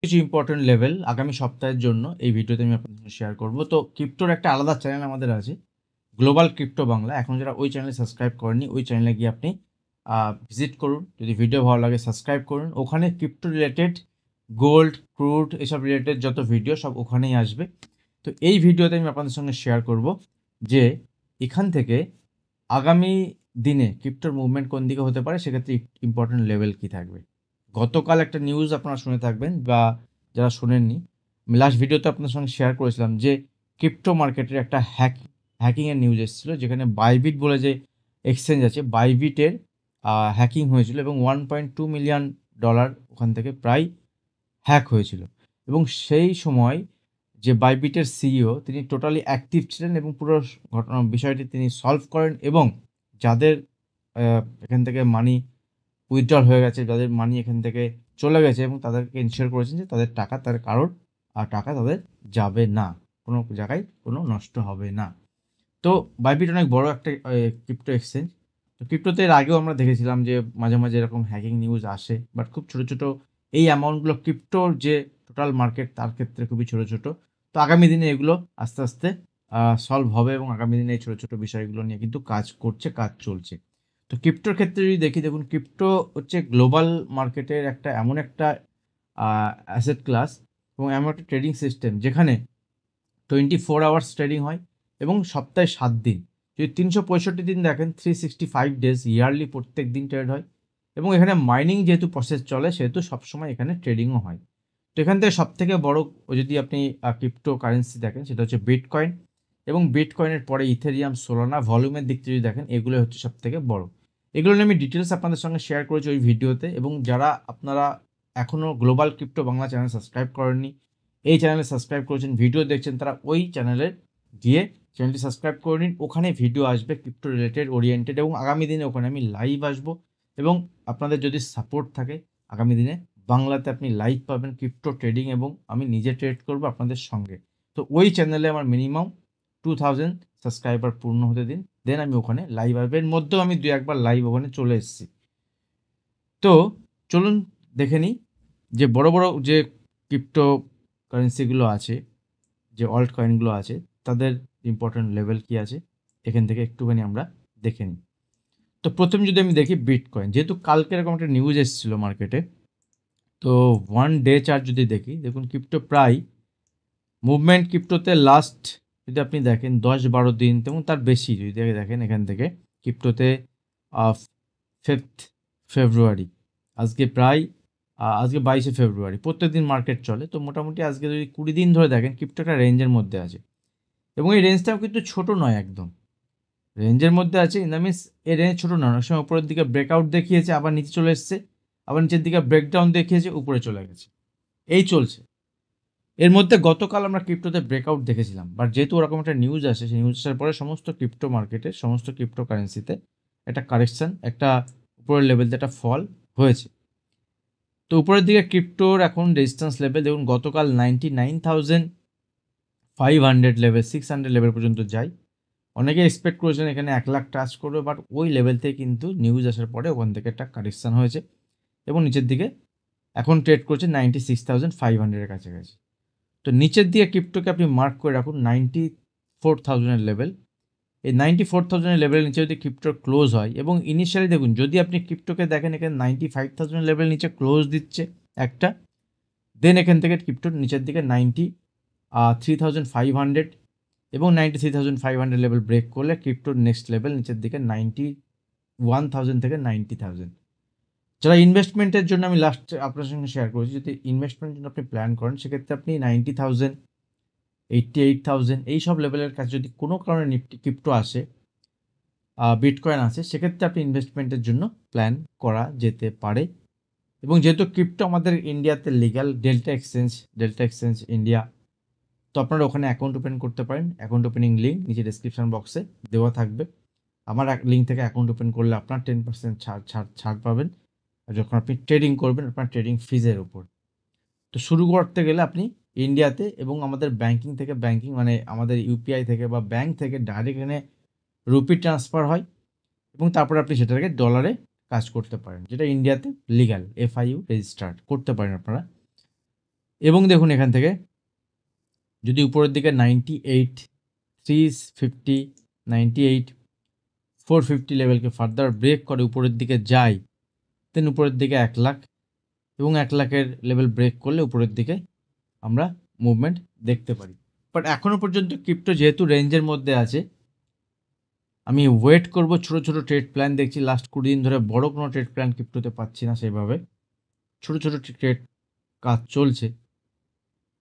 কিছু important level আগামী সপ্তাহের জন্য এই ভিডিওতে আমি আপনাদের সঙ্গে শেয়ার করব। তো ক্রিপ্টোর একটা আলাদা চ্যানেল আমাদের আছে, গ্লোবাল ক্রিপ্টো বাংলা। এখন যারা ওই চ্যানেলে সাবস্ক্রাইব করেননি, ওই চ্যানেলে গিয়ে আপনি ভিজিট করুন। যদি ভিডিও ভালো লাগে সাবস্ক্রাইব করুন। ওখানে ক্রিপ্টো রিলেটেড, গোল্ড, ক্রুড এসব রিলেটেড যত ভিডিও সব ওখানেই আসবে। তো এই ভিডিওতে আমি আপনাদের সঙ্গে শেয়ার করব যে এখান থেকে আগামী দিনে ক্রিপ্টোর মুভমেন্ট কোন দিকে হতে পারে, সেক্ষেত্রে ইম্পর্টেন্ট লেভেল কী থাকবে। গতকাল একটা নিউজ আপনারা শুনে থাকবেন, বা যারা শোনেননি, আমি লাস্ট ভিডিওতে আপনাদের সঙ্গে শেয়ার করেছিলাম যে ক্রিপ্টো মার্কেটের একটা হ্যাকিংয়ের নিউজ এসেছিলো, যেখানে বাইবিট বলে যে এক্সচেঞ্জ আছে, বাইবিটের হ্যাকিং হয়েছিল এবং $1.2 মিলিয়ন ওখান থেকে প্রায় হ্যাক হয়েছিল। এবং সেই সময় যে বাইবিটের সিইও, তিনি টোটালি অ্যাক্টিভ ছিলেন এবং পুরো বিষয়টি তিনি সলভ করেন, এবং যাদের এখান থেকে মানি উইথড্রল হয়ে গেছে, যাদের মানি এখান থেকে চলে গেছে, এবং তাদেরকে ইনশিওর করেছেন যে তাদের টাকা, তার কারোর টাকা তাদের যাবে না, কোনো জায়গায় কোনো নষ্ট হবে না। তো বাইবিট অনেক বড় একটা ক্রিপ্টো এক্সচেঞ্জ। তো ক্রিপ্টোতে এর আগেও আমরা দেখেছিলাম যে মাঝে মাঝে এরকম হ্যাকিং নিউজ আসে, বাট খুব ছোটো ছোটো এই অ্যামাউন্টগুলো ক্রিপ্টোর যে টোটাল মার্কেট তার ক্ষেত্রে খুবই ছোটো ছোটো। তো আগামী দিনে এগুলো আস্তে আস্তে সলভ হবে, এবং আগামী দিনে এই ছোটো ছোটো বিষয়গুলো নিয়ে কিন্তু কাজ চলছে। তো ক্রিপ্টোর ক্ষেত্রে যদি দেখি, দেখুন ক্রিপ্টো হচ্ছে গ্লোবাল মার্কেটের একটা এমন একটা অ্যাসেট ক্লাস এবং এমন একটা ট্রেডিং সিস্টেম, যেখানে 24 আওয়ার্স ট্রেডিং হয় এবং সপ্তাহে 7 দিন। যদি 365 দিন দেখেন, 365 ডেজ ইয়ারলি প্রত্যেক দিন ট্রেড হয়। এবং এখানে মাইনিং যেহেতু প্রসেস চলে, সেহেতু সবসময় এখানে ট্রেডিংও হয়। তো এখান থেকে সবথেকে বড় যদি আপনি ক্রিপ্টো কারেন্সি দেখেন, সেটা হচ্ছে বিটকয়েন। এবং বিটকয়েনের পরে ইথেরিয়াম, সোলানা। ভলিউমের দিক থেকে যদি দেখেন, এগুলো হচ্ছে সবথেকে বড়। এগুলো নিয়ে আমি ডিটেলস আপনাদের সঙ্গে শেয়ার করেছি ওই ভিডিওতে। এবং যারা আপনারা এখনও global crypto Bangla channel subscribe করেননি, এই চ্যানেলে সাবস্ক্রাইব করেছেন, ভিডিও দেখছেন, তারা ওই চ্যানেলে গিয়ে চ্যানেলটি সাবস্ক্রাইব করে নিন। ওখানে ভিডিও আসবে ক্রিপ্টো রিলেটেড, ওরিয়েন্টেড, এবং আগামী দিনে ওখানে আমি লাইভ আসবো। এবং আপনাদের যদি সাপোর্ট থাকে, আগামী দিনে বাংলাতে আপনি লাইভ পাবেন ক্রিপ্টো ট্রেডিং, এবং আমি নিজে ট্রেড করবো আপনাদের সঙ্গে। তো ওই চ্যানেলে আমার মিনিমাম 2000 সাবস্ক্রাইবার পূর্ণ হতে দিন, দেন আমি ওখানে লাইভ আসবো। এর মধ্যেও আমি 2-1বার লাইভ ওখানে চলে এসেছি। তো চলুন দেখে নিই যে বড় বড় যে ক্রিপ্টো কারেন্সিগুলো আছে, যে অল্ট কয়েনগুলো আছে, তাদের ইম্পর্টেন্ট লেভেল কী আছে, এখান থেকে একটুখানি আমরা দেখে নিই। তো প্রথম যদি আমি দেখি বিটকয়েন, যেহেতু কালকে এরকম একটা নিউজ এসেছিলো মার্কেটে, তো 1 ডে চার্ট যদি দেখি, দেখুন ক্রিপ্টো প্রায় মুভমেন্ট, ক্রিপ্টোতে লাস্ট যদি আপনি দেখেন 10-12 দিন এবং তার বেশি যদি দেখেন, এখান থেকে ক্রিপ্টোতে 5 ফেব্রুয়ারি, আজকে প্রায় আজকে 22 ফেব্রুয়ারি, প্রত্যেকদিন মার্কেট চলে। তো মোটামুটি আজকে যদি 20 দিন ধরে দেখেন, ক্রিপ্টো একটা রেঞ্জের মধ্যে আছে, এবং এই রেঞ্জটাও কিন্তু ছোটো নয়, একদম রেঞ্জের মধ্যে আছে। ইন দ্য মিনস এই রেঞ্জ ছোটো নয়, অনেক সময় উপরের দিকে ব্রেকআউট দেখিয়েছে, আবার নিচে চলে এসছে, আবার নিচের দিকে ব্রেকডাউন দেখিয়েছে, উপরে চলে গেছে, এই চলছে। এর মধ্যে গতকাল আমরা ক্রিপ্টোতে ব্রেকআউট দেখেছিলাম, বাট যেহেতু ওরকম একটা নিউজ আসে, সেই নিউজ আসার পরে সমস্ত ক্রিপ্টো মার্কেটে, সমস্ত ক্রিপ্টো কারেন্সিতে একটা কারেকশান, একটা উপরের লেভেলতে একটা ফল হয়েছে। তো উপরের দিকে ক্রিপ্টোর এখন রেজিস্ট্যান্স লেভেল দেখুন, গতকাল 99,500 লেভেল, 600 লেভেল পর্যন্ত যায়। অনেকে এক্সপেক্ট করেছেন এখানে 1 লাখ টাচ করবে, বাট ওই লেভেল থেকে কিন্তু নিউজ আসার পরে ওখান থেকে একটা কারেকশান হয়েছে, এবং নিচের দিকে এখন ট্রেড করছে 96,500-এর কাছাকাছি। তো নিচের দিকে ক্রিপ্টোকে আপনি মার্ক করে রাখুন 94,000-এর লেভেল। এই 94,000-এর লেভেলের নিচে যদি ক্রিপ্টোর ক্লোজ হয়, এবং ইনিশিয়ালি দেখুন, যদি আপনি ক্রিপ্টোকে দেখেন, এখানে 95,000 লেভেল নিচে ক্লোজ দিচ্ছে একটা, দেন এখান থেকে ক্রিপ্টোর নিচের দিকে 93,500 এবং 93,500 লেভেল ব্রেক করলে ক্রিপ্টোর নেক্সট লেভেল নিচের দিকে 91,000 থেকে 90,000। যারা ইনভেস্টমেন্টের জন্য, আমি লাস্ট আপনার সঙ্গে শেয়ার করেছি, যদি ইনভেস্টমেন্টের জন্য আপনি প্ল্যান করেন, সেক্ষেত্রে আপনি 90,000, 88,000 এই সব লেভেলের কাছে যদি কোনো কারণে নিফটি ক্রিপ্টো আসে, বিটকয়েন আসে, সেক্ষেত্রে আপনি ইনভেস্টমেন্টের জন্য প্ল্যান করা যেতে পারে। এবং যেহেতু ক্রিপ্টো আমাদের ইন্ডিয়াতে লিগ্যাল, ডেল্টা এক্সচেঞ্জ ইন্ডিয়া, তো আপনারা ওখানে অ্যাকাউন্ট ওপেন করতে পারেন। অ্যাকাউন্ট ওপেনিং লিঙ্ক নিচে ডেসক্রিপশন বক্সে দেওয়া থাকবে। আমার লিঙ্ক থেকে অ্যাকাউন্ট ওপেন করলে আপনার 10% ছাড় পাবেন যখন আপনি ট্রেডিং করবেন আপনার ট্রেডিং ফিজের উপর। তো শুরু করতে গেলে আপনি ইন্ডিয়াতে, এবং আমাদের ব্যাংকিং মানে আমাদের ইউপিআই থেকে বা ব্যাংক থেকে ডাইরেক্ট এখানে রুপি ট্রান্সফার হয়, এবং তারপরে আপনি সেটাকে ডলারে কাজ করতে পারেন, যেটা ইন্ডিয়াতে লিগ্যাল, FIU রেজিস্টার্ড করতে পারেন আপনারা। এবং দেখুন এখান থেকে যদি উপরের দিকে 98, 350, 98, 450 লেভেলকে ফার্দার ব্রেক করে উপরের দিকে যায়, দেন উপরের দিকে 1 লাখ এবং 1 লাখের লেভেল ব্রেক করলে উপরের দিকে আমরা মুভমেন্ট দেখতে পারি। বাট এখনও পর্যন্ত ক্রিপ্টো যেহেতু রেঞ্জের মধ্যে আছে, আমি ওয়েট করব, ছোট ছোট ট্রেড প্ল্যান দেখছি। লাস্ট 20 দিন ধরে বড় কোনো ট্রেড প্ল্যান ক্রিপ্টোতে পাচ্ছি না সেইভাবে, ছোট ছোট ট্রেড কাজ চলছে।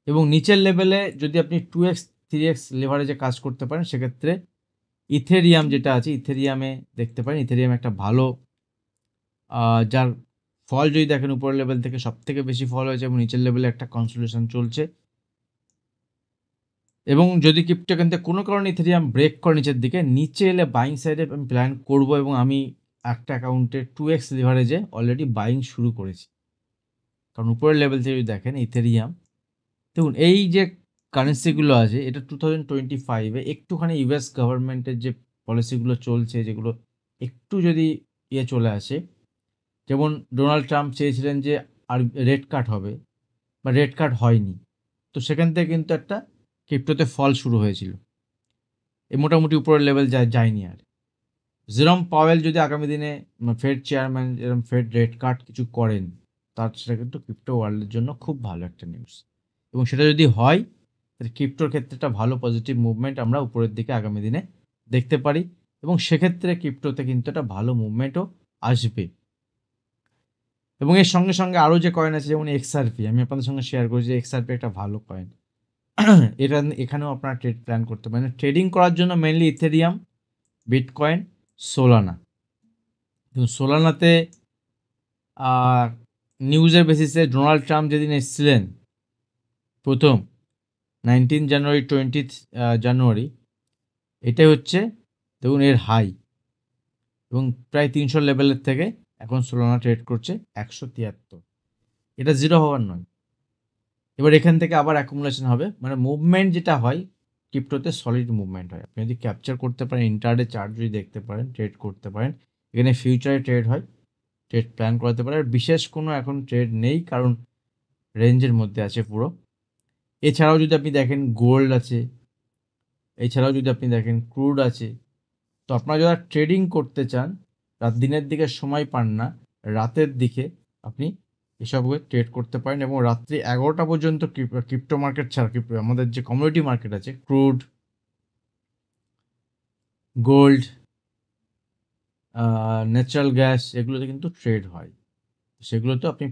এবং নিচের লেভেলে যদি আপনি 2x 3x লেভারেজে কাজ করতে পারেন, সেক্ষেত্রে ইথেরিয়াম যেটা আছে, ইথেরিয়ামে দেখতে পারেন। ইথেরিয়াম একটা ভালো, যার ফল যদি দেখেন উপরের লেভেল থেকে সব থেকে বেশি ফল হয়েছে এবং নিচের লেভেলে একটা কনসোলিডেশন চলছে। এবং যদি ক্রিপ্টো এখান থেকে কোনো কারণে ইথেরিয়াম ব্রেক করে নিচে এলে বাইং সাইডে আমি প্ল্যান করব এবং আমি একটা অ্যাকাউন্টে 2x লিভারেজে অলরেডি বাইং শুরু করেছি। কারণ উপরের লেভেল থেকে যদি দেখেন ইথেরিয়াম, দেখুন এই যে কারেন্সিগুলো আছে, এটা 2025-এ একটুখানি ইউএস গভর্নমেন্টের যে পলিসিগুলো চলছে, যেগুলো একটু যদি চলে আসে, যেমন ডোনাল্ড ট্রাম্প চেয়েছিলেন যে আর রেট কাট হবে, বা রেট কাট হয়নি, তো সেখান থেকে কিন্তু একটা ক্রিপ্টোতে ফল শুরু হয়েছিল। এই মোটামুটি উপরের লেভেল যায়নি আর। জেরম পাওয়েল যদি আগামী দিনে ফেড চেয়ারম্যান এরকম ফেড রেট কাট কিছু করেন, তার সেটা কিন্তু ক্রিপ্টো ওয়ার্ল্ডের জন্য খুব ভালো একটা নিউজ। এবং সেটা যদি হয়, তাহলে ক্রিপ্টোর ক্ষেত্রে একটা ভালো পজিটিভ মুভমেন্ট আমরা উপরের দিকে আগামী দিনে দেখতে পারি, এবং সেক্ষেত্রে ক্রিপ্টোতে কিন্তু একটা ভালো মুভমেন্টও আসবে। এবং এর সঙ্গে সঙ্গে আরও যে কয়েন আছে, যেমন এক্সআরপি, আমি আপনাদের সঙ্গে শেয়ার করেছি যে এক্সআরপি একটা ভালো কয়েন। এখানেও আপনারা ট্রেড প্ল্যান করতে পারেন। ট্রেডিং করার জন্য মেনলি ইথেরিয়াম, বিটকয়েন, সোলানা। সোলানাতে নিউজের বেসিসে ডোনাল্ড ট্রাম্প যেদিন এসেছিলেন প্রথম 19 জানুয়ারি, 20 জানুয়ারি, এটাই হচ্ছে দেখুন এর হাই, এবং প্রায় 300 লেভেলের থেকে এখন সোলানা ট্রেড করছে 173। এটা জিরো হওয়ার নয়। এবার এখান থেকে আবার অ্যাকুমুলেশন হবে, মানে মুভমেন্ট যেটা হয় ক্রিপ্টোতে সলিড মুভমেন্ট হয়। আপনি যদি ক্যাপচার করতে পারেন, ইন্টারডে চার্ট যদি দেখতে পারেন, ট্রেড করতে পারেন, এখানে ফিউচারে ট্রেড হয়, ট্রেড প্ল্যান করাতে পারে। আর বিশেষ কোনো এখন ট্রেড নেই, কারণ রেঞ্জের মধ্যে আছে পুরো। এছাড়াও যদি আপনি দেখেন গোল্ড আছে, এছাড়াও যদি আপনি দেখেন ক্রুড আছে। তো আপনারা যারা ট্রেডিং করতে চান, দিনের দিকে সময় পান না, রাতের দিকে আপনি এসবকে ট্রেড করতে পারেন। এবং রাত্রি 11টা পর্যন্ত ক্রিপ্টো মার্কেট ছাড়া আমাদের যে কমিউনিটি মার্কেট আছে, ক্রুড, গোল্ড, ন্যাচারাল গ্যাস, এগুলোতে কিন্তু ট্রেড হয়। সেগুলোতে আপনি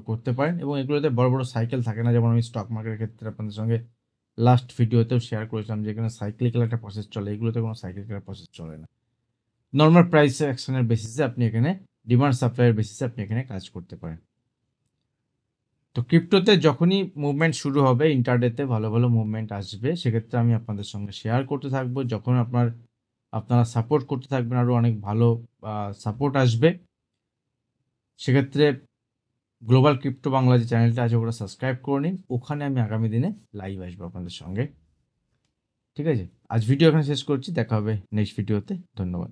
করতে পারেন, এবং এগুলোতে বড় বড় সাইকেল থাকে না। যেমন আমি স্টক মার্কেটের ক্ষেত্রে আপনাদের সঙ্গে লাস্ট ভিডিওতেও শেয়ার করেছিলাম যে এখানে সাইক্লিক্যাল একটা প্রসেস চলে, এগুলোতে কোনো সাইক্লিক্যাল প্রসেস চলে না। নর্মাল প্রাইস অ্যাকশনের বেসিসে আপনি এখানে, ডিমান্ড সাপ্লাইয়ের বেসিসে আপনি এখানে কাজ করতে পারেন। তো ক্রিপ্টোতে যখনই মুভমেন্ট শুরু হবে, ইন্টারডেতে ভালো ভালো মুভমেন্ট আসবে, সেক্ষেত্রে আমি আপনাদের সঙ্গে শেয়ার করতে থাকবো। যখন আপনারা সাপোর্ট করতে থাকবেন, আরও অনেক ভালো সাপোর্ট আসবে। সেক্ষেত্রে গ্লোবাল ক্রিপ্টো বাংলা যে চ্যানেলটা আছে, ওটা সাবস্ক্রাইব করে নিন। ওখানে আমি আগামী দিনে লাইভ আসবো আপনাদের সঙ্গে। ঠিক আছে, আজ ভিডিও এখানে শেষ করছি, দেখা হবে নেক্সট ভিডিওতে। ধন্যবাদ।